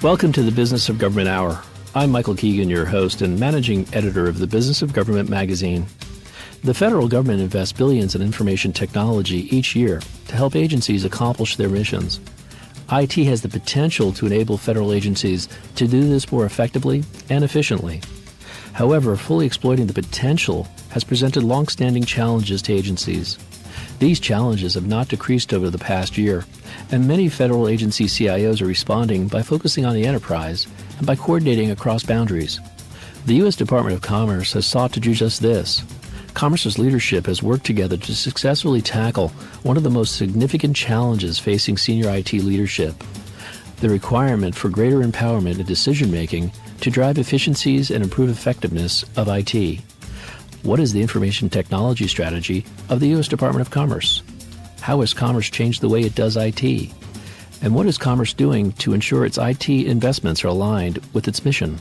Welcome to the Business of Government Hour. I'm Michael Keegan, your host and managing editor of the Business of Government magazine. The federal government invests billions in information technology each year to help agencies accomplish their missions. IT has the potential to enable federal agencies to do this more effectively and efficiently. However, fully exploiting the potential has presented long-standing challenges to agencies. These challenges have not decreased over the past year, and many federal agency CIOs are responding by focusing on the enterprise and by coordinating across boundaries. The U.S. Department of Commerce has sought to do just this. Commerce's leadership has worked together to successfully tackle one of the most significant challenges facing senior IT leadership: the requirement for greater empowerment in decision-making to drive efficiencies and improve effectiveness of IT. What is the information technology strategy of the U.S. Department of Commerce? How has Commerce changed the way it does IT? And what is Commerce doing to ensure its IT investments are aligned with its mission?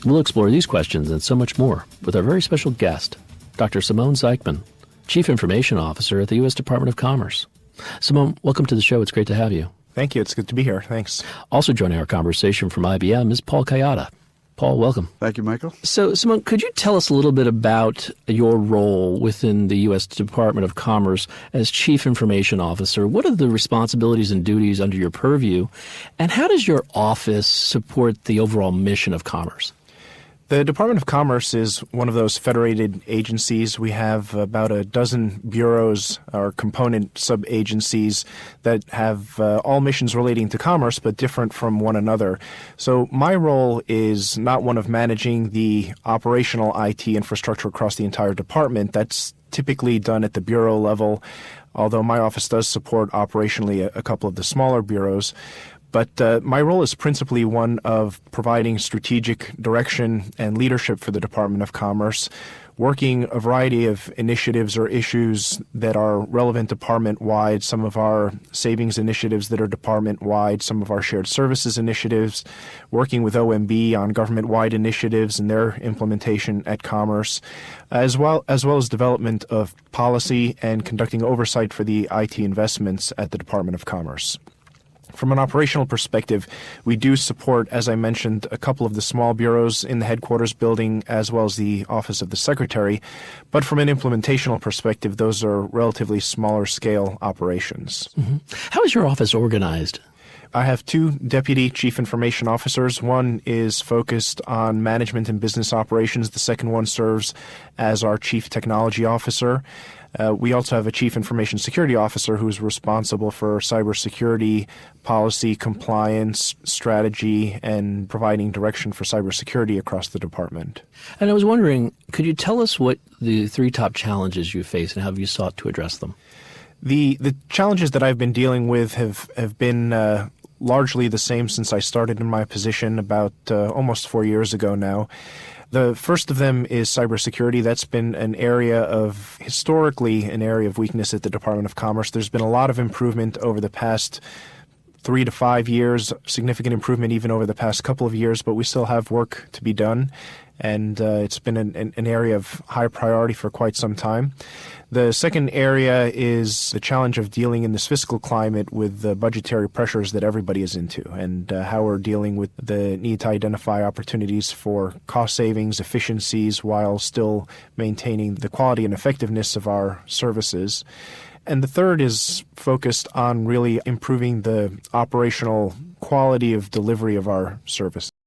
We'll explore these questions and so much more with our very special guest, Dr. Szykman, Chief Information Officer at the U.S. Department of Commerce. Simone, welcome to the show. It's great to have you. Thank you. It's good to be here. Thanks. Also joining our conversation from IBM is Paul Kayada. Paul, welcome. Thank you, Michael. So, Simone, could you tell us a little bit about your role within the U.S. Department of Commerce as Chief Information Officer? What are the responsibilities and duties under your purview, and how does your office support the overall mission of Commerce? The Department of Commerce is one of those federated agencies. We have about a dozen bureaus or component sub-agencies that have all missions relating to commerce but different from one another. So my role is not one of managing the operational IT infrastructure across the entire department. That's typically done at the bureau level, although my office does support operationally a couple of the smaller bureaus. But my role is principally one of providing strategic direction and leadership for the Department of Commerce, working a variety of initiatives or issues that are relevant department-wide, some of our savings initiatives that are department-wide, some of our shared services initiatives, working with OMB on government-wide initiatives and their implementation at Commerce, as well as development of policy and conducting oversight for the IT investments at the Department of Commerce. From an operational perspective, we do support, as I mentioned, a couple of the small bureaus in the headquarters building as well as the Office of the Secretary. But from an implementational perspective, those are relatively smaller scale operations. Mm-hmm. How is your office organized? I have two deputy chief information officers. One is focused on management and business operations. The second one serves as our chief technology officer. We also have a chief information security officer who is responsible for cybersecurity policy, compliance, strategy, and providing direction for cybersecurity across the department. And I was wondering, could you tell us what the three top challenges you face and how have you sought to address them? The challenges that I've been dealing with have been largely the same since I started in my position about almost 4 years ago now. The first of them is cybersecurity. That's been historically an area of weakness at the Department of Commerce. There's been a lot of improvement over the past 3 to 5 years, significant improvement even over the past couple of years, but we still have work to be done. And it's been an area of high priority for quite some time. The second area is the challenge of dealing in this fiscal climate with the budgetary pressures that everybody is into, and how we're dealing with the need to identify opportunities for cost savings, efficiencies, while still maintaining the quality and effectiveness of our services. And the third is focused on really improving the operational quality of delivery of our service.